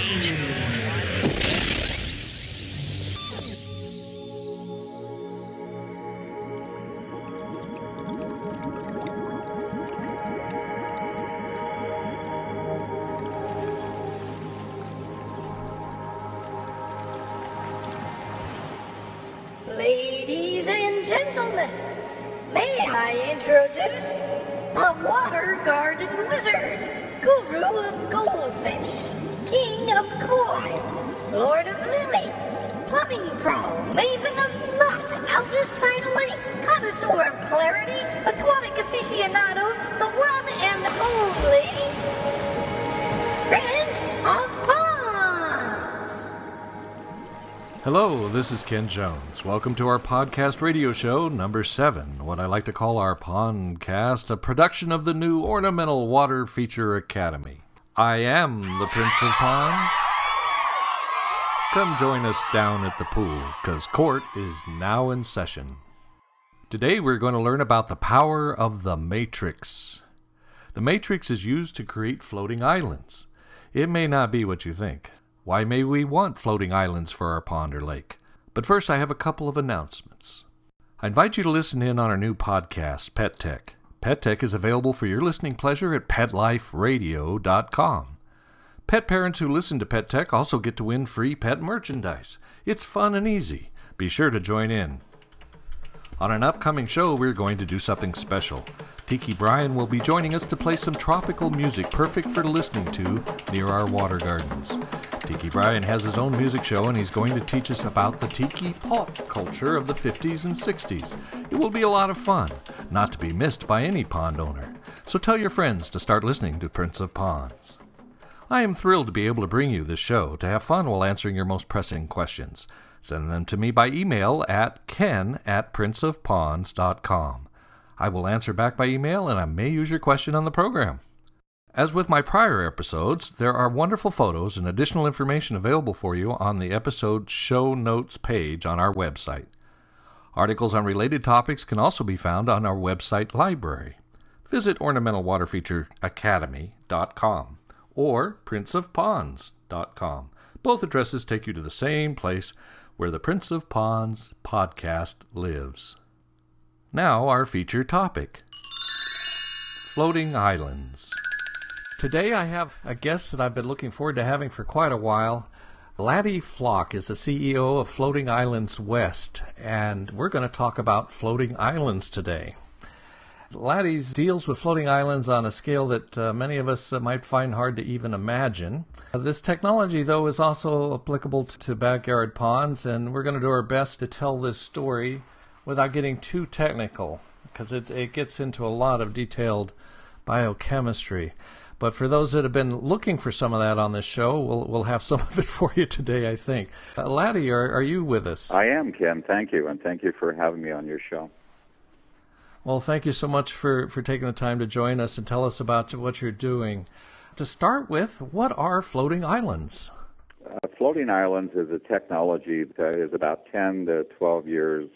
Ladies and gentlemen, may I introduce the Water Garden Wizard, Guru of Goldfish, King of Koi, Lord of Lilies, Plumbing Pro, Maven of Mud, Algicide Lace, Connoisseur of Clarity, Aquatic Aficionado, the one and only Prince of Ponds. Hello, this is Ken Jones. Welcome to our podcast radio show number 7, what I like to call our Pondcast, a production of the new Ornamental Water Feature Academy. I am the Prince of Ponds. Come join us down at the pool, because court is now in session. Today we're going to learn about the power of the matrix. The matrix is used to create floating islands. It may not be what you think. Why may we want floating islands for our pond or lake? But first, I have a couple of announcements. I invite you to listen in on our new podcast, Pet Tech. Pet Tech is available for your listening pleasure at PetLifeRadio.com. Pet parents who listen to Pet Tech also get to win free pet merchandise. It's fun and easy. Be sure to join in. On an upcoming show, we're going to do something special. Tiki Brian will be joining us to play some tropical music perfect for listening to near our water gardens. Tiki Brian has his own music show, and he's going to teach us about the tiki pop culture of the 50s and 60s. It will be a lot of fun, not to be missed by any pond owner. So tell your friends to start listening to Prince of Ponds. I am thrilled to be able to bring you this show to have fun while answering your most pressing questions. Send them to me by email at ken@princeofponds.com. I will answer back by email, and I may use your question on the program. As with my prior episodes, there are wonderful photos and additional information available for you on the episode show notes page on our website. Articles on related topics can also be found on our website library. Visit ornamentalwaterfeatureacademy.com or princeofponds.com. Both addresses take you to the same place where the Prince of Ponds podcast lives. Now our feature topic, floating islands. Today I have a guest that I've been looking forward to having for quite a while. Laddie Flock is the CEO of Floating Islands West, and we're going to talk about floating islands today. Laddie deals with floating islands on a scale that many of us might find hard to even imagine. This technology, though, is also applicable to backyard ponds, and we're going to do our best to tell this story without getting too technical, because it gets into a lot of detailed biochemistry. But for those that have been looking for some of that on this show, we'll have some of it for you today, I think. Laddie, are you with us? I am, Ken. Thank you, and thank you for having me on your show. Well, thank you so much for taking the time to join us and tell us about what you're doing. To start with, what are floating islands? Floating islands is a technology that is about 10 to 12 years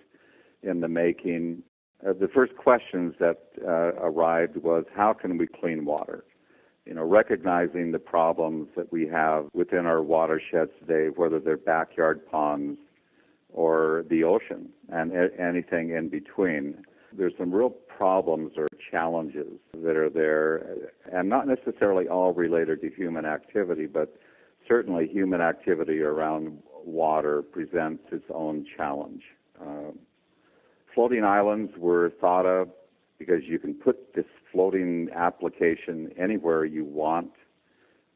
in the making. The first questions that arrived was, how can we clean water? Recognizing the problems that we have within our watersheds today, whether they're backyard ponds or the ocean and anything in between. There's some real problems or challenges that are there, and not necessarily all related to human activity, but certainly human activity around water presents its own challenge. Floating islands were thought of because you can put this floating application anywhere you want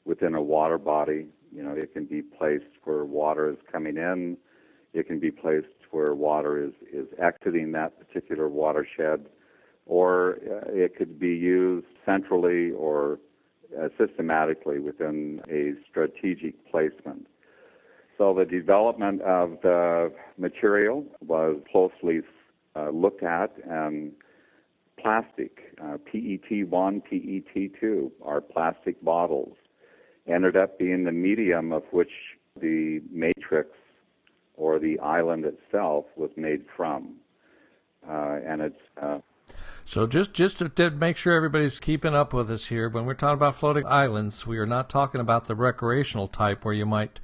within a water body. It can be placed where water is coming in. It can be placed where water is exiting that particular watershed, or it could be used centrally or systematically within a strategic placement. So the development of the material was closely looked at, and plastic, PET1, PET2, our plastic bottles, ended up being the medium of which the matrix or the island itself was made from. So just to make sure everybody's keeping up with us here, when we're talking about floating islands, we are not talking about the recreational type where you might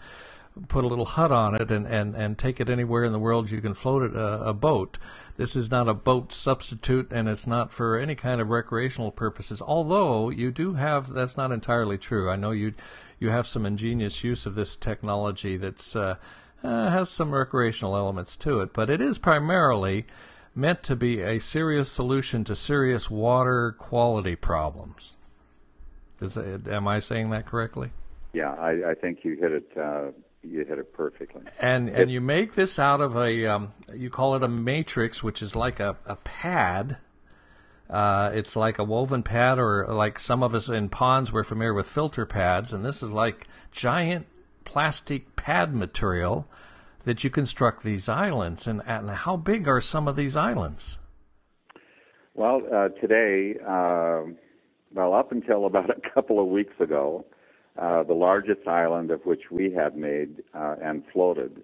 put a little hut on it and take it anywhere in the world you can float it, a boat. This is not a boat substitute, and it's not for any kind of recreational purposes, although you do have, that's not entirely true. I know you have some ingenious use of this technology that's has some recreational elements to it, but it is primarily meant to be a serious solution to serious water quality problems. Am I saying that correctly? Yeah, I think you hit it. You hit it perfectly. And you make this out of a you call it a matrix, which is like a pad. It's like a woven pad, or like some of us in ponds we're familiar with filter pads, and this is like giant plastic pad material that you construct these islands. And how big are some of these islands? Well, today, up until about a couple of weeks ago, the largest island of which we had made and floated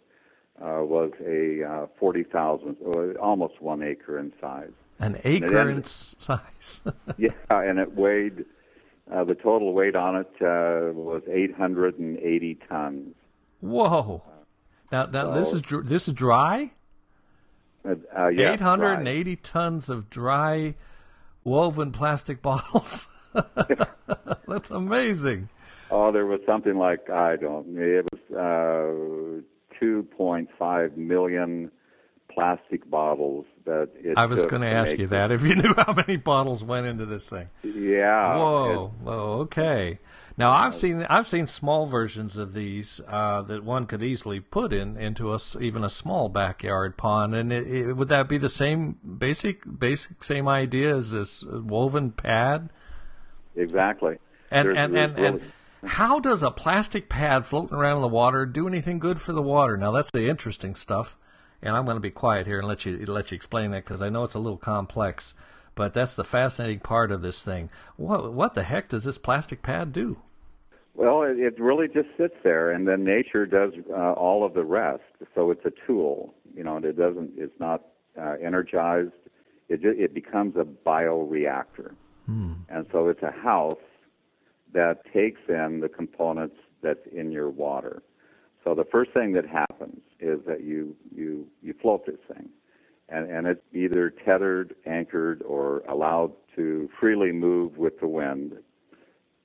was a 40,000, almost 1 acre in size. An acre in size? Yeah, and it weighed, the total weight on it was 880 tons. Whoa. Now so, this is dry? Yeah, 880 dry. Tons of dry woven plastic bottles. That's amazing. Oh, there was something like, it was 2.5 million plastic bottles that it I was going to ask you that, if you knew how many bottles went into this thing. Yeah. Whoa, okay. Now, I've seen small versions of these that one could easily put into even a small backyard pond, and would that be the same basic same idea as this woven pad? Exactly. And how does a plastic pad floating around in the water do anything good for the water? Now, that's the interesting stuff, and I'm going to be quiet here and let you explain that, because I know it's a little complex, but that's the fascinating part of this thing. What the heck does this plastic pad do? Well, it really just sits there, and then nature does all of the rest. So it's a tool, and it's not energized. It becomes a bioreactor. And so it's a house that takes in the components that's in your water. So the first thing that happens is that you float this thing, and it's either tethered, anchored, or allowed to freely move with the wind.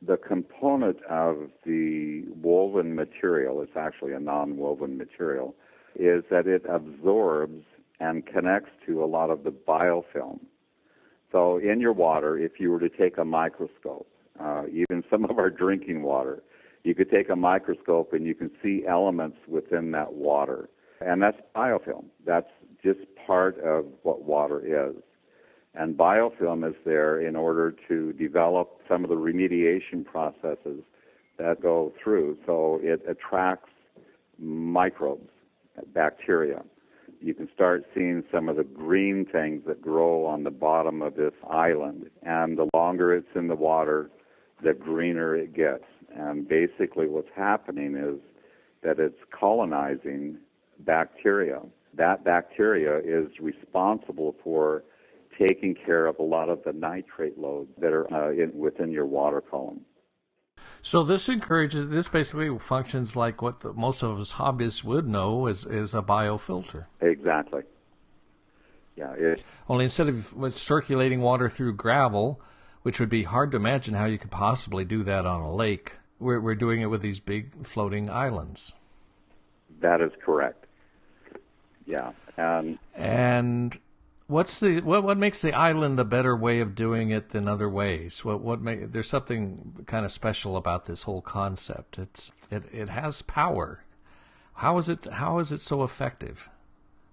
The component of the woven material, it's actually a non-woven material, is that it absorbs and connects to a lot of the biofilm. So in your water, if you were to take a microscope, even some of our drinking water, you could take a microscope and you can see elements within that water. And that's biofilm. That's just part of what water is. And biofilm is there in order to develop some of the remediation processes that go through. So it attracts microbes, bacteria. You can start seeing some of the green things that grow on the bottom of this island. And the longer it's in the water, the greener it gets. And basically what's happening is that it's colonizing bacteria. That bacteria is responsible for taking care of a lot of the nitrate loads that are within your water column. So this basically functions like what most of us hobbyists would know is a biofilter. Exactly. Yeah. Only instead of circulating water through gravel, which would be hard to imagine how you could possibly do that on a lake, we're doing it with these big floating islands. That is correct. Yeah. And what makes the island a better way of doing it than other ways? There's something kind of special about this whole concept. It has power. How is it so effective?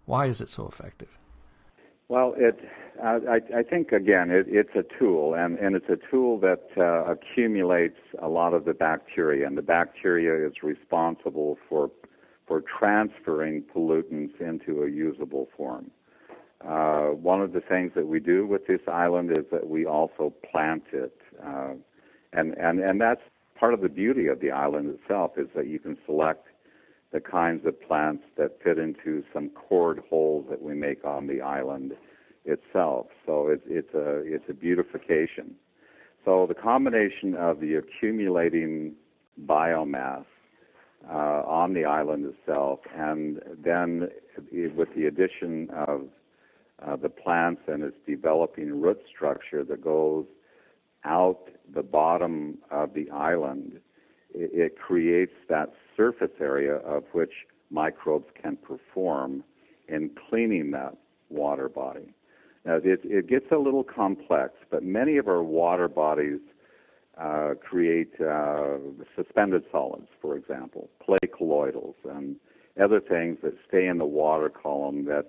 Why is it so effective? Well, I think again it's a tool, and it's a tool that accumulates a lot of the bacteria, and the bacteria is responsible for transferring pollutants into a usable form. One of the things that we do with this island is that we also plant it, and that's part of the beauty of the island itself, is that you can select the kinds of plants that fit into some cored holes that we make on the island, itself. So it's a beautification. So the combination of the accumulating biomass on the island itself, and then with the addition of the plants and its developing root structure that goes out the bottom of the island, it creates that surface area of which microbes can perform in cleaning that water body. Now, it gets a little complex, but many of our water bodies create suspended solids, for example, clay colloidals and other things that stay in the water column that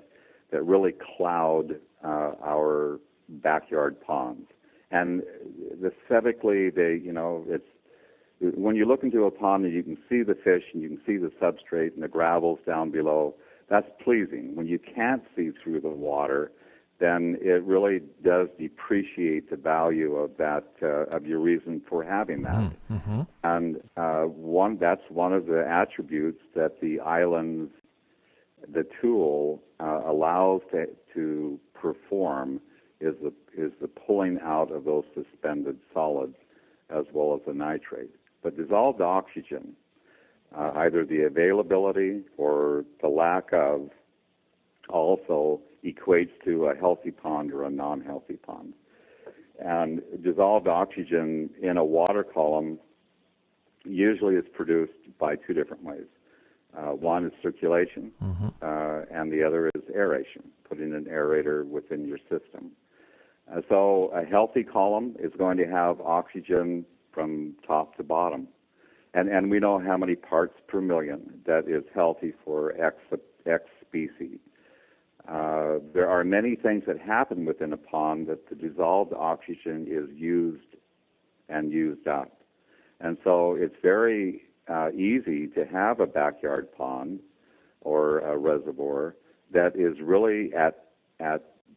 really cloud our backyard ponds. And aesthetically, it's when you look into a pond and you can see the fish and you can see the substrate and the gravels down below, that's pleasing. When you can't see through the water, then it really does depreciate the value of that of your reason for having that. Mm-hmm. And that's one of the attributes that the islands, the tool allows to perform is the pulling out of those suspended solids as well as the nitrate. But dissolved oxygen, either the availability or the lack of, also equates to a healthy pond or a non-healthy pond. And dissolved oxygen in a water column usually is produced by two different ways. One is circulation, and the other is aeration, putting an aerator within your system. So a healthy column is going to have oxygen from top to bottom. And we know how many parts per million that is healthy for X species. There are many things that happen within a pond that the dissolved oxygen is used and used up. And so it's very easy to have a backyard pond or a reservoir that is really at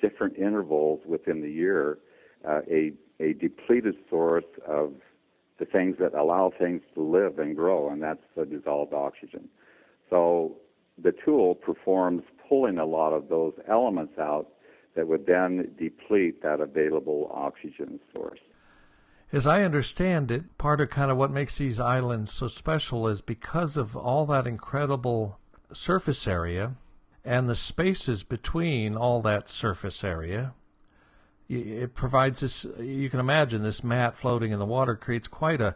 different intervals within the year a depleted source of the things that allow things to live and grow, and that's the dissolved oxygen. So the tool performs pulling a lot of those elements out that would then deplete that available oxygen source. As I understand it, part of kind of what makes these islands so special is because of all that incredible surface area and the spaces between all that surface area. It provides this, you can imagine this mat floating in the water creates quite a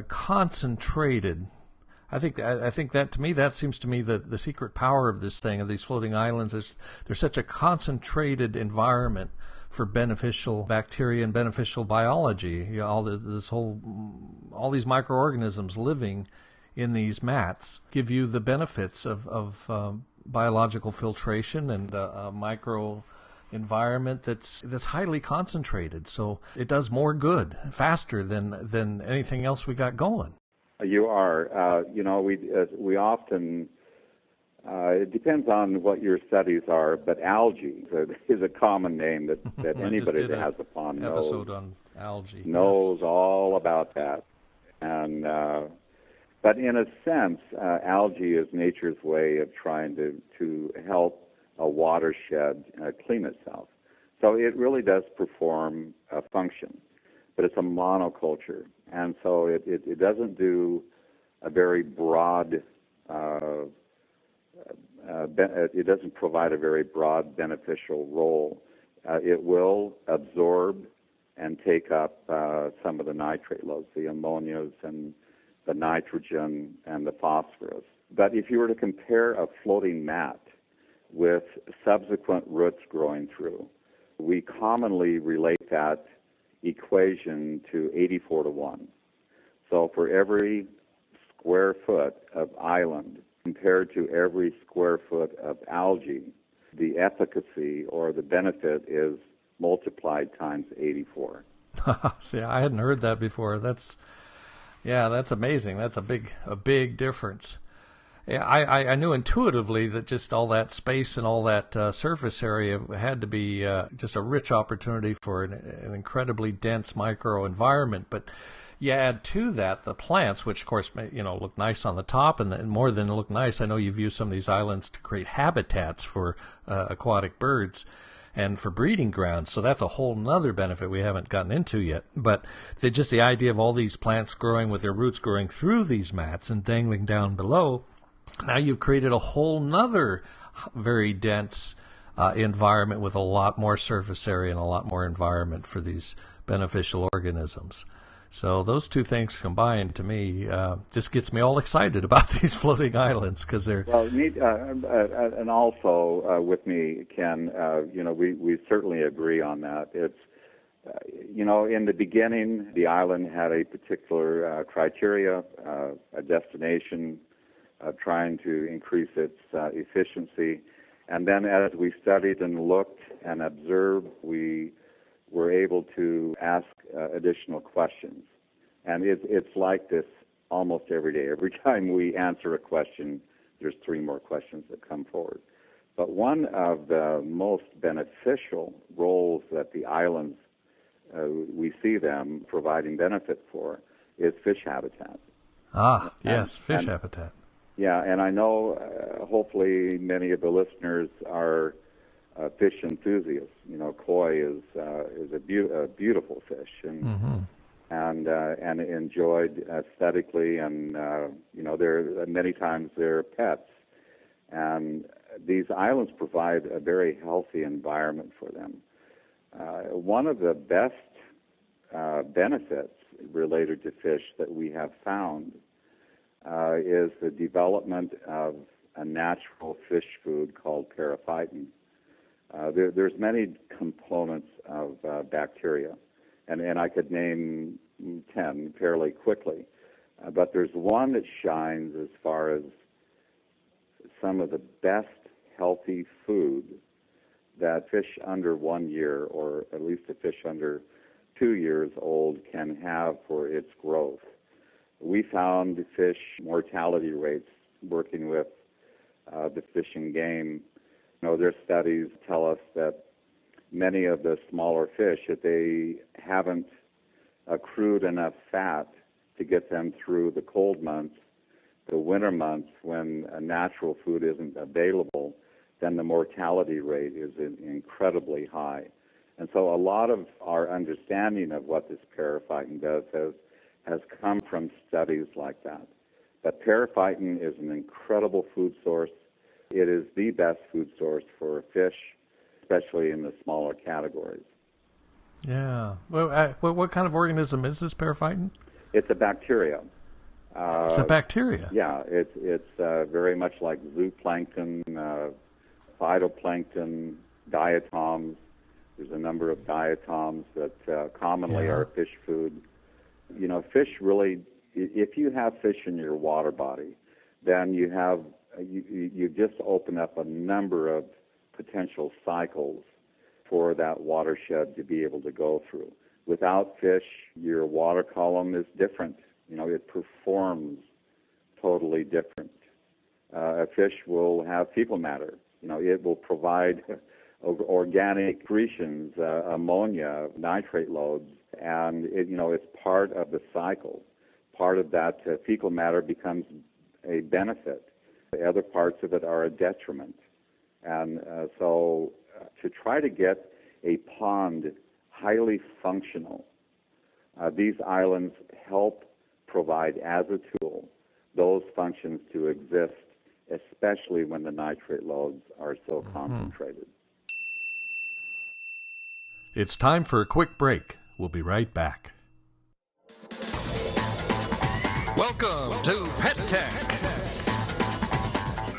concentrated, I think that to me, that seems to me the secret power of this thing, of these floating islands, is there's such a concentrated environment for beneficial bacteria and beneficial biology. All these microorganisms living in these mats give you the benefits of biological filtration and micro environment that's highly concentrated. So it does more good faster than anything else we got going. You are. We often, it depends on what your studies are, but algae is a common name that anybody that has a pond episode on algae knows all about that. And but in a sense, algae is nature's way of trying to help a watershed clean itself. So it really does perform a function, but it's a monoculture, and so it doesn't do a very broad. It doesn't provide a very broad beneficial role. It will absorb and take up some of the nitrate loads, the ammonias and the nitrogen and the phosphorus. But if you were to compare a floating mat with subsequent roots growing through, we commonly relate that equation to 84-1. So for every square foot of island compared to every square foot of algae, the efficacy or the benefit is multiplied times 84. See, I hadn't heard that before. That's amazing. That's a big difference. Yeah, I knew intuitively that just all that space and all that surface area had to be just a rich opportunity for an incredibly dense microenvironment. But you add to that the plants, which of course look nice on the top, and more than look nice, I know you've used some of these islands to create habitats for aquatic birds. and for breeding grounds. So that's a whole nother benefit we haven't gotten into yet. But just the idea of all these plants growing with their roots growing through these mats and dangling down below, now you've created a whole nother very dense environment with a lot more surface area and a lot more environment for these beneficial organisms. So those two things combined, to me, just gets me all excited about these floating islands because they're... Well, and also with me, Ken, we certainly agree on that. It's, in the beginning, the island had a particular criteria, a destination, trying to increase its efficiency. And then as we studied and looked and observed, we were able to ask additional questions. And it's like this almost every day. Every time we answer a question, there's 3 more questions that come forward. But one of the most beneficial roles that the islands, we see them providing benefit for, is fish habitat. Yes, fish habitat. Yeah, and I know hopefully many of the listeners are fish enthusiasts. Koi is a beautiful fish, and and enjoyed aesthetically, and there many times they're pets, and these islands provide a very healthy environment for them. One of the best benefits related to fish that we have found is the development of a natural fish food called periphyton. There's many components of bacteria, and I could name 10 fairly quickly, but there's one that shines as far as some of the best healthy food that fish under 1 year, or at least a fish under 2 years old, can have for its growth. We found fish mortality rates working with the Fish and Game. Their studies tell us that many of the smaller fish, if they haven't accrued enough fat to get them through the cold months, the winter months when a natural food isn't available, then the mortality rate is incredibly high. And so a lot of our understanding of what this periphyton does has come from studies like that. But periphyton is an incredible food source. It is the best food source for fish, especially in the smaller categories. Yeah. Well, what kind of organism is this periphyton? It's a bacteria. It's a bacteria? Yeah. It's very much like zooplankton, phytoplankton, diatoms. There's a number of diatoms that commonly are fish food. Fish really, if you have fish in your water body, then you just open up a number of potential cycles for that watershed to be able to go through. Without fish, your water column is different. It performs totally different. A fish will have fecal matter. It will provide organic secretions, ammonia, nitrate loads, and it's part of the cycle. Part of that fecal matter becomes a benefit. The other parts of it are a detriment. And so to try to get a pond highly functional, these islands help provide as a tool those functions to exist, especially when the nitrate loads are so concentrated. It's time for a quick break. We'll be right back. Welcome to Pet Tech,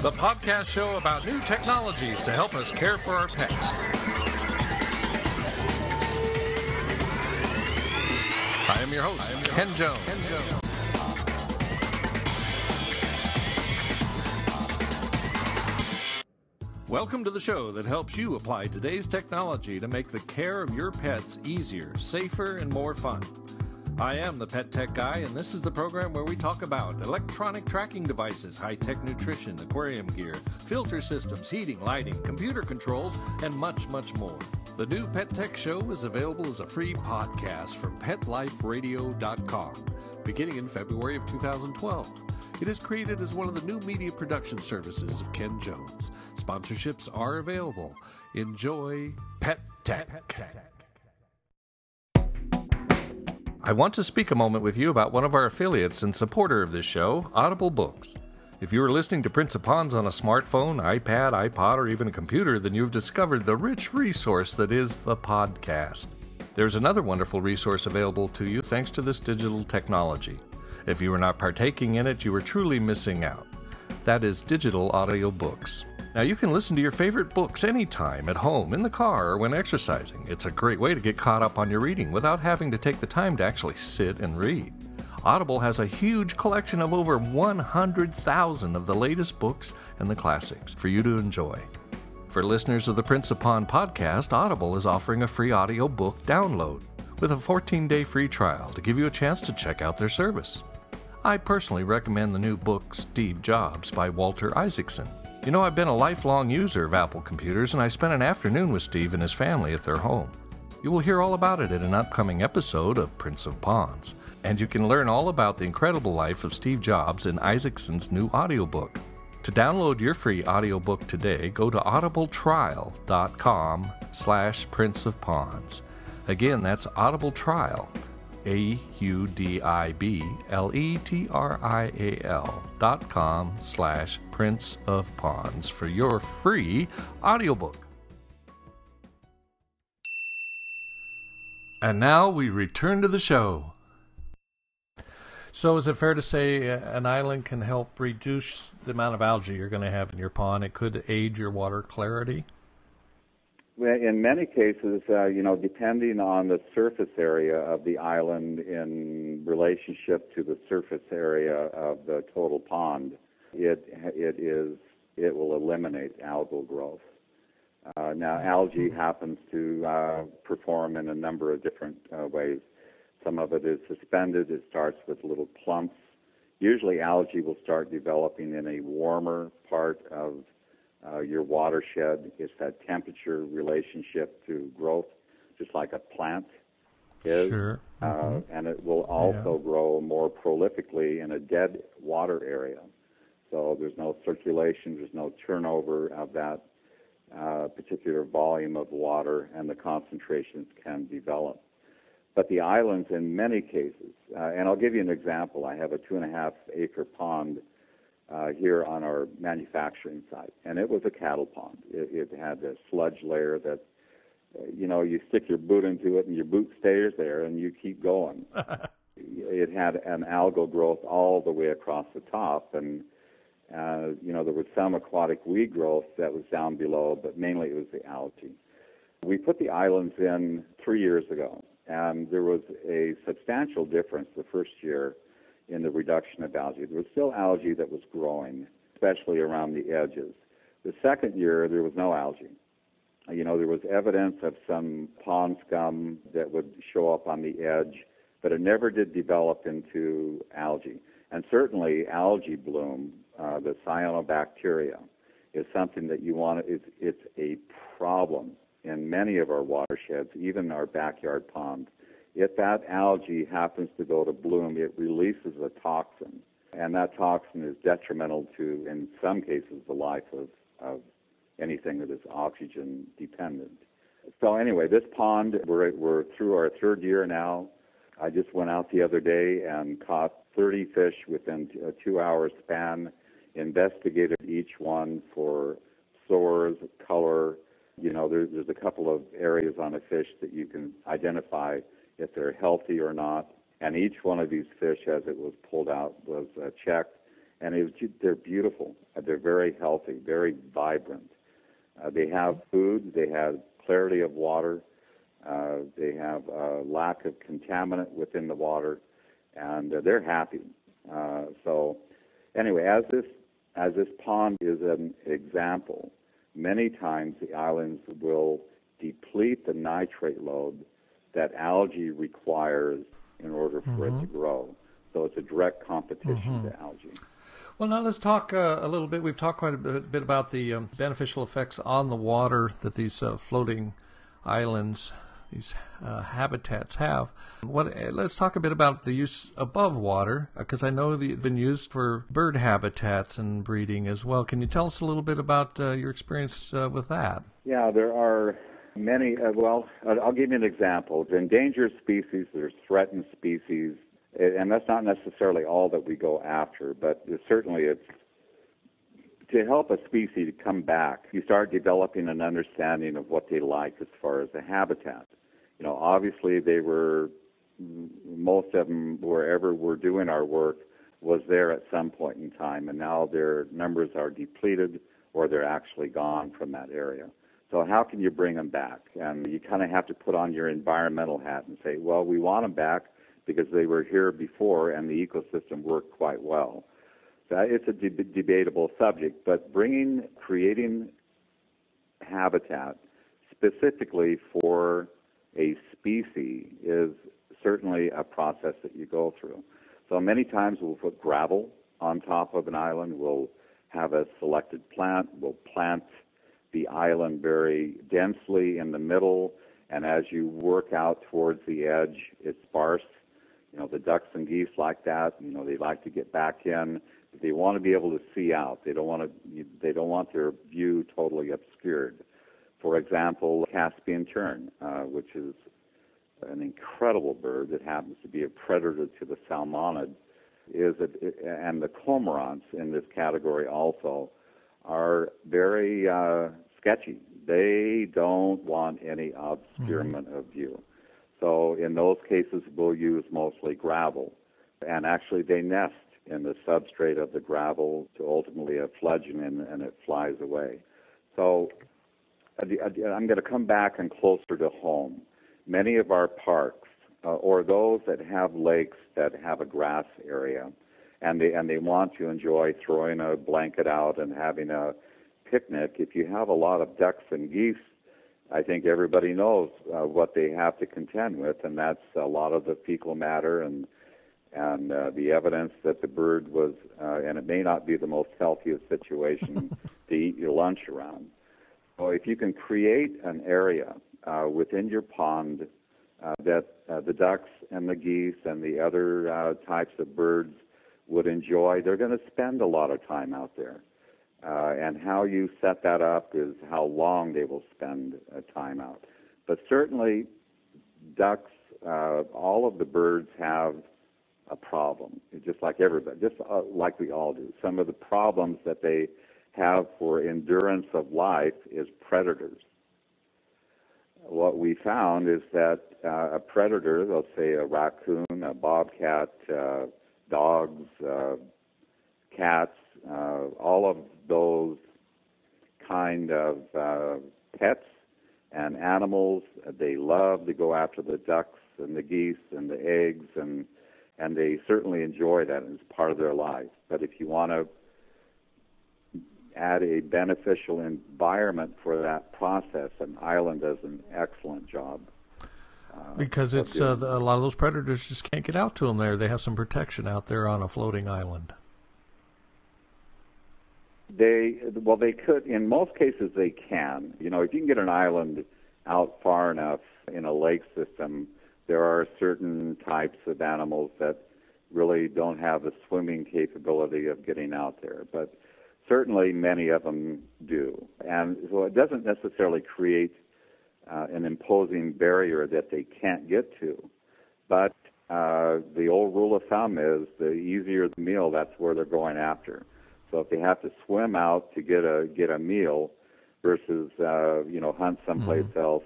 the podcast show about new technologies to help us care for our pets. I am your host, Ken Jones. Welcome to the show that helps you apply today's technology to make the care of your pets easier, safer, and more fun. I am the Pet Tech Guy, and this is the program where we talk about electronic tracking devices, high-tech nutrition, aquarium gear, filter systems, heating, lighting, computer controls, and much, much more. The new Pet Tech Show is available as a free podcast from PetLifeRadio.com, beginning in February of 2012. It is created as one of the new media production services of Ken Jones, Sponsorships are available. Enjoy Pet Tech. I want to speak a moment with you about one of our affiliates and supporter of this show, Audible Books. If you are listening to Prince of Ponds on a smartphone, iPad, iPod, or even a computer, then you've discovered the rich resource that is the podcast. There's another wonderful resource available to you thanks to this digital technology. If you are not partaking in it, you are truly missing out. That is digital audiobooks. Now, you can listen to your favorite books anytime, at home, in the car, or when exercising. It's a great way to get caught up on your reading without having to take the time to actually sit and read. Audible has a huge collection of over 100,000 of the latest books and the classics for you to enjoy. For listeners of the Prince of Pond podcast, Audible is offering a free audiobook download with a 14-day free trial to give you a chance to check out their service. I personally recommend the new book Steve Jobs by Walter Isaacson. You know, I've been a lifelong user of Apple computers, and I spent an afternoon with Steve and his family at their home. You will hear all about it in an upcoming episode of Prince of Ponds, and you can learn all about the incredible life of Steve Jobs in Isaacson's new audiobook. To download your free audiobook today, go to audibletrial.com/Prince of Ponds. Again, that's audibletrial, audibletrial.com/Prince of Ponds for your free audiobook. And now we return to the show. So is it fair to say an island can help reduce the amount of algae you're going to have in your pond? It could aid your water clarity? Well, in many cases, depending on the surface area of the island in relationship to the surface area of the total pond, it will eliminate algal growth. Now, algae happens to perform in a number of different ways. Some of it is suspended. It starts with little clumps. Usually, algae will start developing in a warmer part of your watershed. It's that temperature relationship to growth, just like a plant is. Sure. And it will also grow more prolifically in a dead water area. So there's no circulation, there's no turnover of that particular volume of water, and the concentrations can develop. But the islands, in many cases, and I'll give you an example. I have a 2.5-acre pond here on our manufacturing site, and it was a cattle pond. It had a sludge layer that, you stick your boot into it and your boot stays there and you keep going. It had an algal growth all the way across the top, and, there was some aquatic weed growth that was down below, but mainly it was the algae. We put the islands in 3 years ago, and there was a substantial difference the first year in the reduction of algae. There was still algae that was growing, especially around the edges. The second year, there was no algae. There was evidence of some pond scum that would show up on the edge, but it never did develop into algae. And certainly algae bloom, the cyanobacteria, is something that you want. It's a problem in many of our watersheds, even our backyard ponds. If that algae happens to go to bloom, it releases a toxin, and that toxin is detrimental to, in some cases, the life of anything that is oxygen dependent. So anyway, this pond, we're through our third year now. I just went out the other day and caught 30 fish within a 2-hour span, investigated each one for sores, color. There's a couple of areas on a fish that you can identify if they're healthy or not. And each one of these fish, as it was pulled out, was checked. And they're beautiful. They're very healthy, very vibrant. They have food. They have clarity of water. They have a lack of contaminant within the water, and they're happy. So anyway, as this pond is an example, many times the islands will deplete the nitrate load that algae requires in order for it to grow. So it's a direct competition to algae. Well, now let's talk a little bit. We've talked quite a bit about the beneficial effects on the water that these floating islands, these habitats have. Let's talk a bit about the use above water, because I know they've been used for bird habitats and breeding as well. Can you tell us a little bit about your experience with that? Yeah, there are many. I'll give you an example. The endangered species, there's threatened species, and that's not necessarily all that we go after, but certainly it's to help a species to come back. You start developing an understanding of what they like as far as the habitat. Obviously most of them, wherever we're doing our work, was there at some point in time, and now their numbers are depleted or they're actually gone from that area. So how can you bring them back? And you kind of have to put on your environmental hat and say, well, we want them back because they were here before and the ecosystem worked quite well. So it's a debatable subject, but creating habitat specifically for a species is certainly a process that you go through. So many times we'll put gravel on top of an island. We'll have a selected plant. We'll plant the island very densely in the middle, and as you work out towards the edge, it's sparse. The ducks and geese like that. They like to get back in. They want to be able to see out. They don't want their view totally obscured. For example, Caspian tern, which is an incredible bird that happens to be a predator to the salmonid, and the cormorants in this category also are very sketchy. They don't want any obscurement of view. So in those cases, we'll use mostly gravel. And actually, they nest in the substrate of the gravel to ultimately a fledgling, and it flies away. So I'm going to come back and closer to home. Many of our parks, or those that have lakes that have a grass area, and they want to enjoy throwing a blanket out and having a picnic, if you have a lot of ducks and geese, I think everybody knows what they have to contend with, and that's a lot of the fecal matter and the evidence that the bird was, and it may not be the most healthiest situation to eat your lunch around. So if you can create an area within your pond that the ducks and the geese and the other types of birds would enjoy, they're going to spend a lot of time out there. And how you set that up is how long they will spend time out. But certainly, ducks, all of the birds have a problem, just like everybody, just like we all do. Some of the problems that they have for endurance of life is predators. What we found is that a predator, let's say a raccoon, a bobcat, dogs, cats, all of those kind of pets and animals, they love to go after the ducks and the geese and the eggs, and they certainly enjoy that as part of their life. But if you want to add a beneficial environment for that process, an island does an excellent job. Because it's a lot of those predators just can't get out to them there. They have some protection out there on a floating island. They could, in most cases they can. If you can get an island out far enough in a lake system, there are certain types of animals that really don't have the swimming capability of getting out there. But certainly many of them do. And so it doesn't necessarily create an imposing barrier that they can't get to. But the old rule of thumb is the easier the meal, that's where they're going after. So if they have to swim out to get a meal versus hunt someplace else,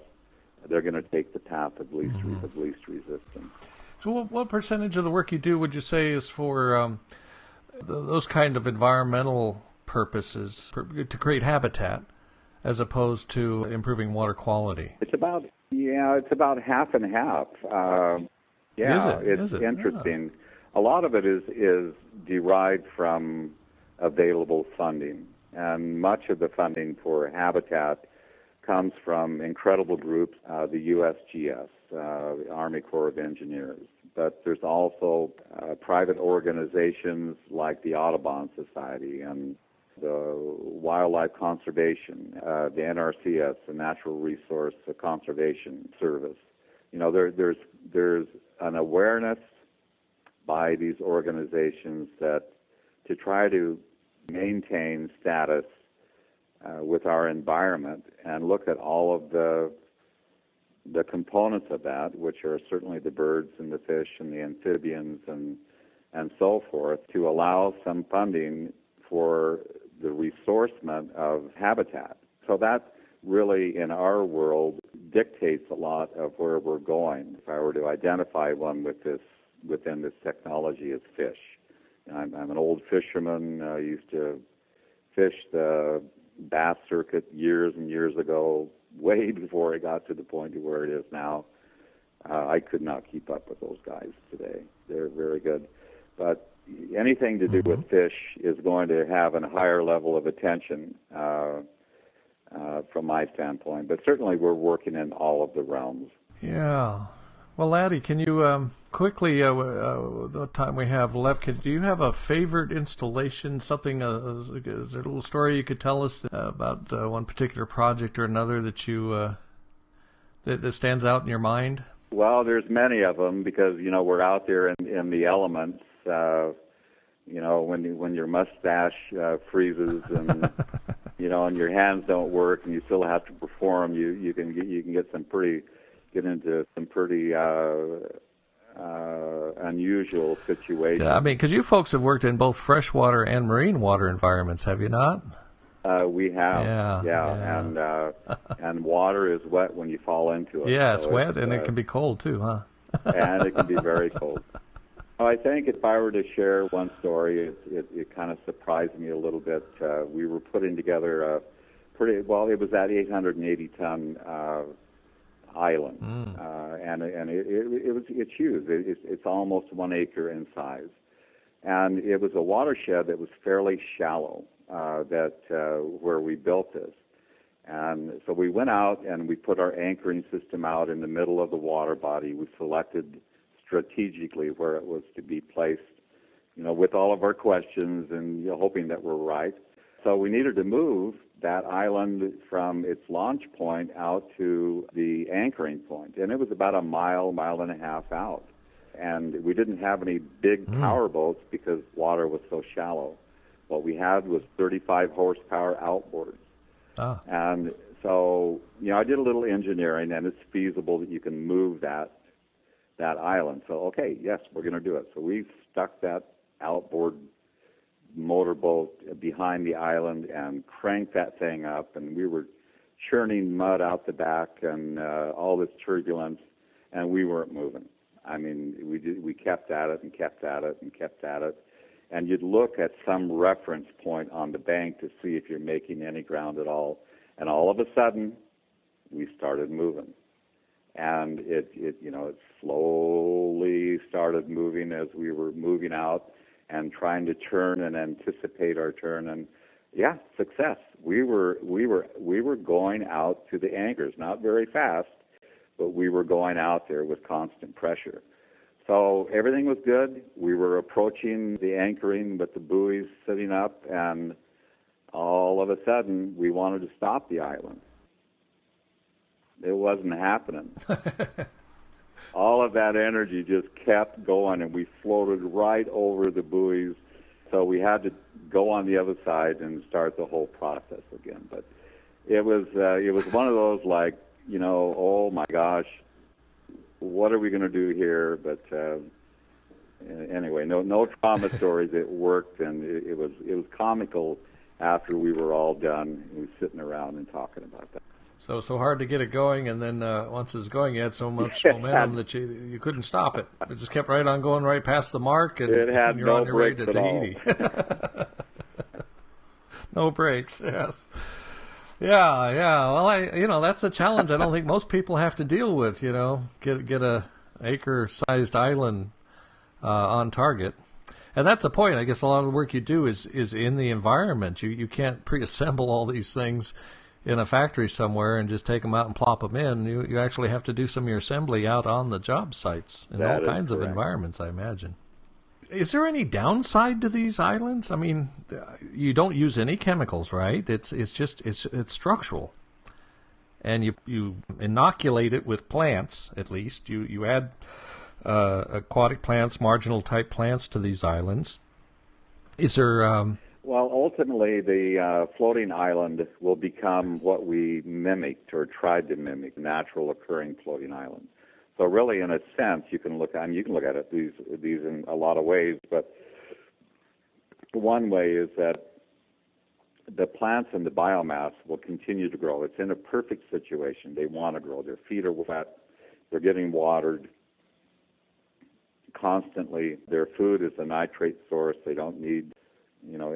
they're going to take the path of least resistance. So what percentage of the work you do would you say is for those kind of environmental purposes to create habitat as opposed to improving water quality? It's about half and half. It's interesting. Yeah. A lot of it is derived from available funding, and much of the funding for habitat comes from incredible groups, the USGS, the Army Corps of Engineers. But there's also private organizations like the Audubon Society and the Wildlife Conservation, the NRCS, the Natural Resource Conservation Service. there's an awareness by these organizations that to try to maintain status with our environment and look at all of the components of that, which are certainly the birds and the fish and the amphibians and so forth, to allow some funding for the resourcement of habitat. So that really, in our world, dictates a lot of where we're going. If I were to identify one within this technology, it's fish. I'm an old fisherman. I used to fish the bass circuit years and years ago, way before it got to the point to where it is now. I could not keep up with those guys today. They're very good. But anything to do with fish is going to have a higher level of attention from my standpoint. But certainly we're working in all of the realms. Yeah. Well, Laddie, can you quickly, the time we have left, do you have a favorite installation, something, is there a little story you could tell us about one particular project or another that you that stands out in your mind? Well, there's many of them because, we're out there in the elements, when your mustache freezes and, and your hands don't work and you still have to perform, you can get into some pretty unusual situations. Yeah, because you folks have worked in both freshwater and marine water environments, have you not? We have, yeah. And water is wet when you fall into it. Yeah, it's wet and it can be cold too, huh? And it can be very cold. I think if I were to share one story, it kind of surprised me a little bit. We were putting together it was that 880-ton island, and it's huge. It's almost 1 acre in size, and it was a watershed that was fairly shallow. Where we built this, and so we went out and we put our anchoring system out in the middle of the water body. We selected strategically where it was to be placed, with all of our questions and hoping that we're right. So we needed to move that island from its launch point out to the anchoring point, and it was about a mile and a half out. And we didn't have any big power boats because water was so shallow. What we had was 35 horsepower outboards. Ah. And so, I did a little engineering, and it's feasible that you can move that island. So, okay, yes, we're going to do it. So we stuck that outboard motorboat behind the island and cranked that thing up, and we were churning mud out the back and all this turbulence, and we weren't moving. I mean, we kept at it and kept at it and kept at it. And you'd look at some reference point on the bank to see if you're making any ground at all. And all of a sudden, we started moving. And it slowly started moving as we were moving out and trying to turn and anticipate our turn. And yeah, success. We were going out to the anchors, not very fast, but we were going out there with constant pressure. So everything was good. We were approaching the anchoring with the buoys sitting up, and all of a sudden, we wanted to stop the island. It wasn't happening. All of that energy just kept going, and we floated right over the buoys. So we had to go on the other side and start the whole process again. But it was one of those oh my gosh, what are we going to do here? But anyway, no trauma stories. It worked, and it was comical after we were all done. We were sitting around and talking about that. So hard to get it going, and then once it's going, you had so much momentum that you couldn't stop it. It just kept right on going, right past the mark, and you're on your way to Tahiti. No breaks. Yes. Yeah. Well, that's a challenge I don't think most people have to deal with. Get a acre-sized island on target, and that's the point. I guess a lot of the work you do is in the environment. You can't pre-assemble all these things in a factory somewhere and just take them out and plop them in. You actually have to do some of your assembly out on the job sites in all kinds of environments, I imagine. Is there any downside to these islands? I mean, you don't use any chemicals, right? It's structural. and you inoculate it with plants, at least. You add aquatic plants, marginal type plants to these islands. Is there... Well, ultimately, the floating island will become what we mimicked or tried to mimic, natural occurring floating island. So really, in a sense, you can look at it these in a lot of ways, but one way is that the plants and the biomass will continue to grow. It's in a perfect situation. They want to grow. Their feet are wet. They're getting watered constantly. Their food is a nitrate source. They don't need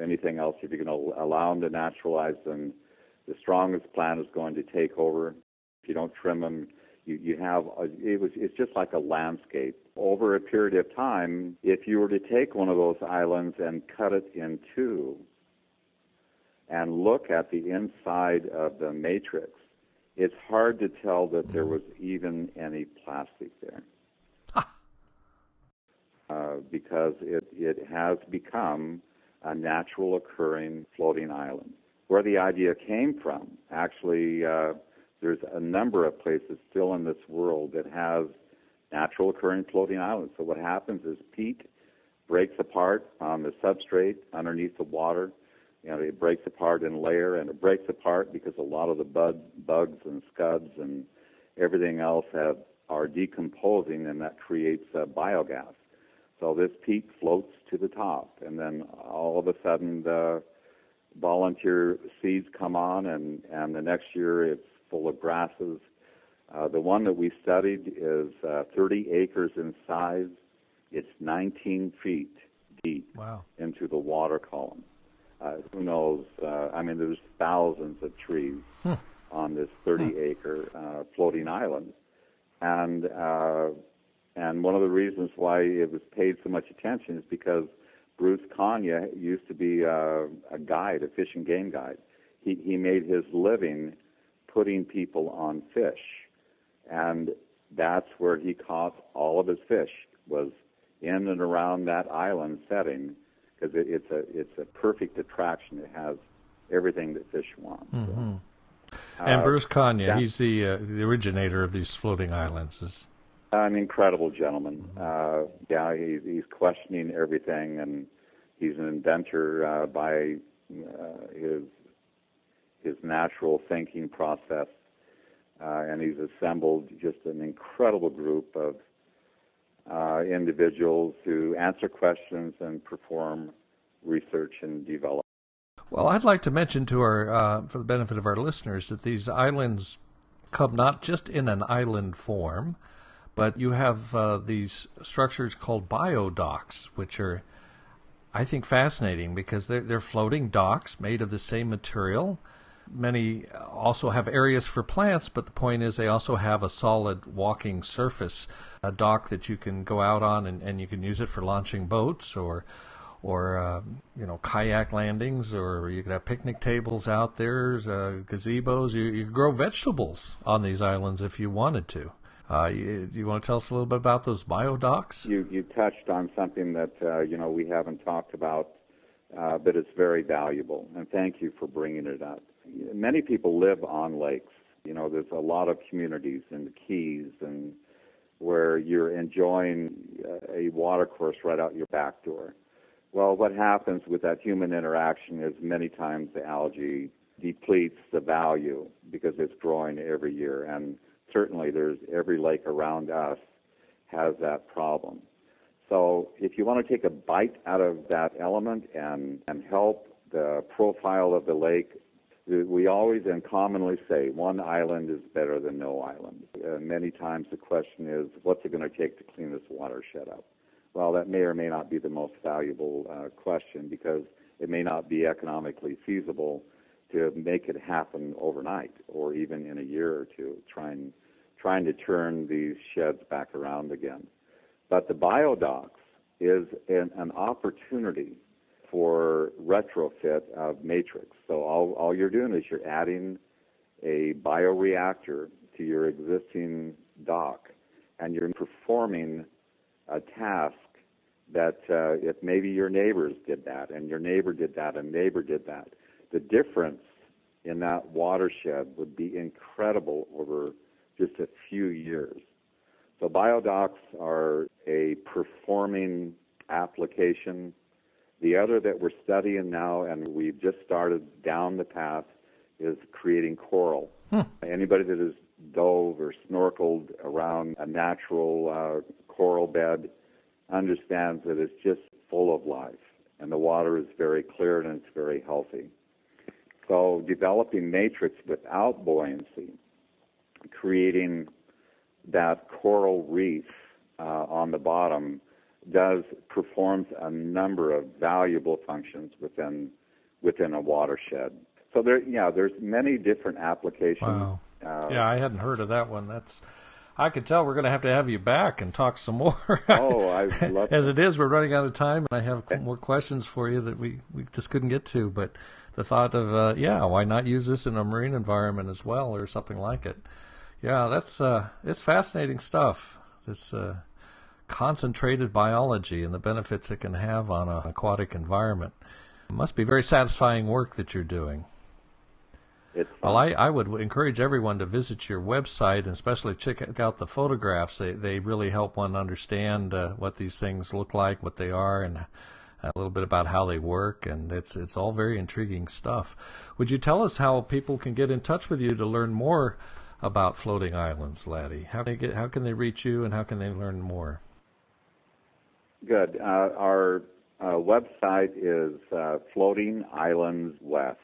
anything else. If you're going to allow them to naturalize, then the strongest plant is going to take over. If you don't trim them, it's just like a landscape. Over a period of time, if you were to take one of those islands and cut it in two and look at the inside of the matrix, it's hard to tell that there was even any plastic there. Because it has become a natural occurring floating island. Where the idea came from, actually, there's a number of places still in this world that has natural occurring floating islands. So what happens is peat breaks apart on the substrate underneath the water. It breaks apart in layer, and it breaks apart because a lot of the bugs and scuds and everything else are decomposing, and that creates biogas. So this peat floats to the top, and then all of a sudden the volunteer seeds come on, and the next year it's full of grasses. The one that we studied is 30 acres in size. It's 19 feet deep into the water column. Who knows? There's thousands of trees on this 30-acre floating island. And one of the reasons why it was paid so much attention is because Bruce Kanya used to be a guide, a fish and game guide. He made his living putting people on fish, and that's where he caught all of his fish, was in and around that island setting, because it's a perfect attraction. It has everything that fish want. Mm-hmm. And Bruce Kanya, he's the originator of these floating islands. An incredible gentleman. He's questioning everything, and he's an inventor by his natural thinking process, and he's assembled just an incredible group of individuals who answer questions and perform research and develop. Well, I'd like to mention to for the benefit of our listeners, that these islands come not just in an island form, but you have these structures called biodocks, which are, I think, fascinating because they're floating docks made of the same material. Many also have areas for plants, but the point is they also have a solid walking surface, a dock that you can go out on, and you can use it for launching boats or kayak landings, or you could have picnic tables out there, gazebos. You could grow vegetables on these islands if you wanted to. You want to tell us a little bit about those biodocks? You touched on something that we haven't talked about, but it's very valuable, and thank you for bringing it up. Many people live on lakes. There's a lot of communities in the Keys and where you're enjoying a water course right out your back door. Well, what happens with that human interaction is many times the algae depletes the value because it's growing every year, and certainly every lake around us has that problem. So if you want to take a bite out of that element and help the profile of the lake, we always and commonly say one island is better than no island. Many times the question is, what's it going to take to clean this watershed up? Well, that may or may not be the most valuable question, because it may not be economically feasible to make it happen overnight or even in a year or two, trying to turn these sheds back around again. But the biodocks is an opportunity for retrofit of matrix. So all you're doing is you're adding a bioreactor to your existing dock, and you're performing a task that if maybe your neighbors did that, and your neighbor did that, and neighbor did that, the difference in that watershed would be incredible over just a few years. So biodocks are a performing application. The other that we're studying now, and we've just started down the path, is creating coral. Anybody that has dove or snorkeled around a natural coral bed understands that it's just full of life, and the water is very clear and it's very healthy. So developing matrix without buoyancy, creating that coral reef on the bottom, performs a number of valuable functions within a watershed. So there's many different applications. Wow. Yeah, I hadn't heard of that one. I could tell we're going to have you back and talk some more. Oh, I love As it is, we're running out of time, and I have more questions for you that we just couldn't get to. But the thought of, why not use this in a marine environment as well, or something like it? Yeah, it's fascinating stuff. This concentrated biology and the benefits it can have on an aquatic environment. It must be very satisfying work that you're doing. Well, I would encourage everyone to visit your website and especially check out the photographs. They really help one understand what these things look like, what they are, and a little bit about how they work, and it's all very intriguing stuff. Would you tell us how people can get in touch with you to learn more about floating islands, Laddie? How can they reach you, and how can they learn more? Good. Our website is Floating Islands West,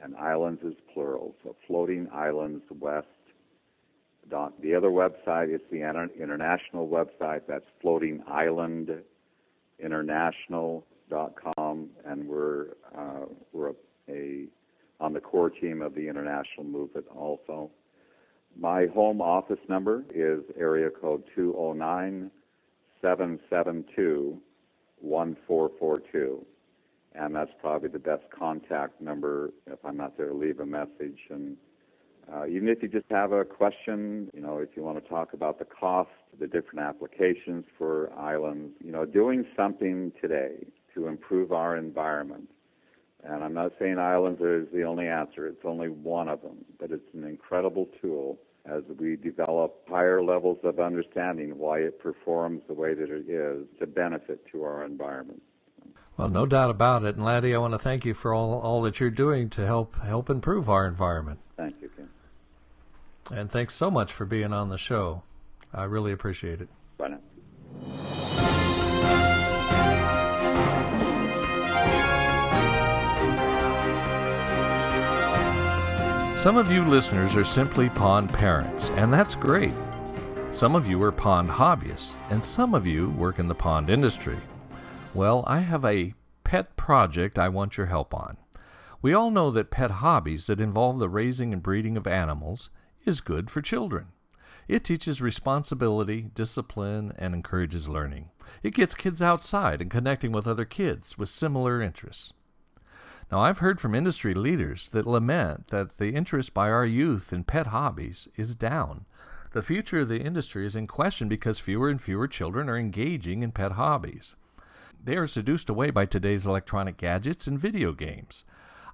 and islands is plural, so Floating Islands West. The other website is the international website. That's floatingislandinternational.com, and we're on the core team of the international movement also. My home office number is area code 209-772-1442. And that's probably the best contact number if I'm not there to leave a message. And even if you just have a question, if you want to talk about the cost, the different applications for islands, doing something today to improve our environment. And I'm not saying islands is the only answer. It's only one of them. But it's an incredible tool as we develop higher levels of understanding why it performs the way that it is to benefit to our environment. Well, no doubt about it. And Laddie, I want to thank you for all that you're doing to help improve our environment. Thank you, Ken. And thanks so much for being on the show. I really appreciate it. Bye now. Some of you listeners are simply pond parents, and that's great. Some of you are pond hobbyists, and some of you work in the pond industry. Well, I have a pet project I want your help on. We all know that pet hobbies that involve the raising and breeding of animals is good for children. It teaches responsibility, discipline, and encourages learning. It gets kids outside and connecting with other kids with similar interests. Now, I've heard from industry leaders that lament that the interest by our youth in pet hobbies is down. The future of the industry is in question because fewer and fewer children are engaging in pet hobbies. They are seduced away by today's electronic gadgets and video games.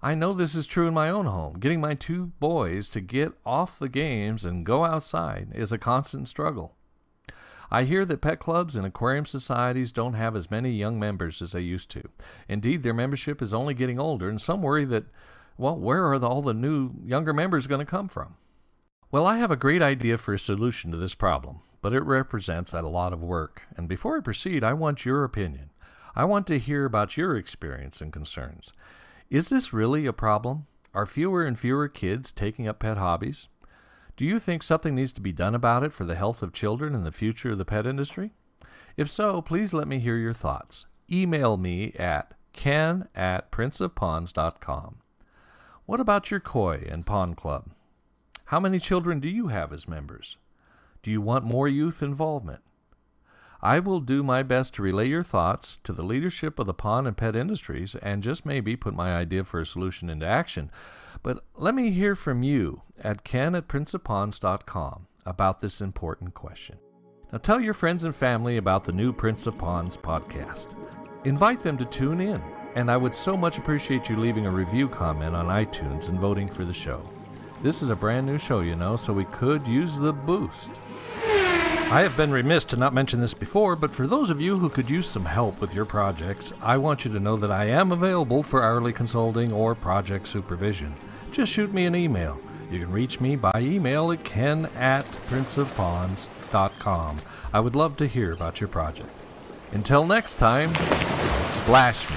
I know this is true in my own home. Getting my two boys to get off the games and go outside is a constant struggle. I hear that pet clubs and aquarium societies don't have as many young members as they used to. Indeed, their membership is only getting older, and some worry that, where are all the new, younger members going to come from? Well, I have a great idea for a solution to this problem, but it represents a lot of work. And before I proceed, I want your opinion. I want to hear about your experience and concerns. Is this really a problem? Are fewer and fewer kids taking up pet hobbies? Do you think something needs to be done about it for the health of children and the future of the pet industry? If so, please let me hear your thoughts. Email me at ken@princeofponds.com. What about your koi and pond club? How many children do you have as members? Do you want more youth involvement? I will do my best to relay your thoughts to the leadership of the pond and pet industries and just maybe put my idea for a solution into action. But let me hear from you at ken@princeofponds.com about this important question. Now tell your friends and family about the new Prince of Ponds podcast. Invite them to tune in. And I would so much appreciate you leaving a review comment on iTunes and voting for the show. This is a brand new show, you know, so we could use the boost. I have been remiss to not mention this before, but for those of you who could use some help with your projects, I want you to know that I am available for hourly consulting or project supervision. Just shoot me an email. You can reach me by email at ken@princeofponds.com. I would love to hear about your project. Until next time, splash me.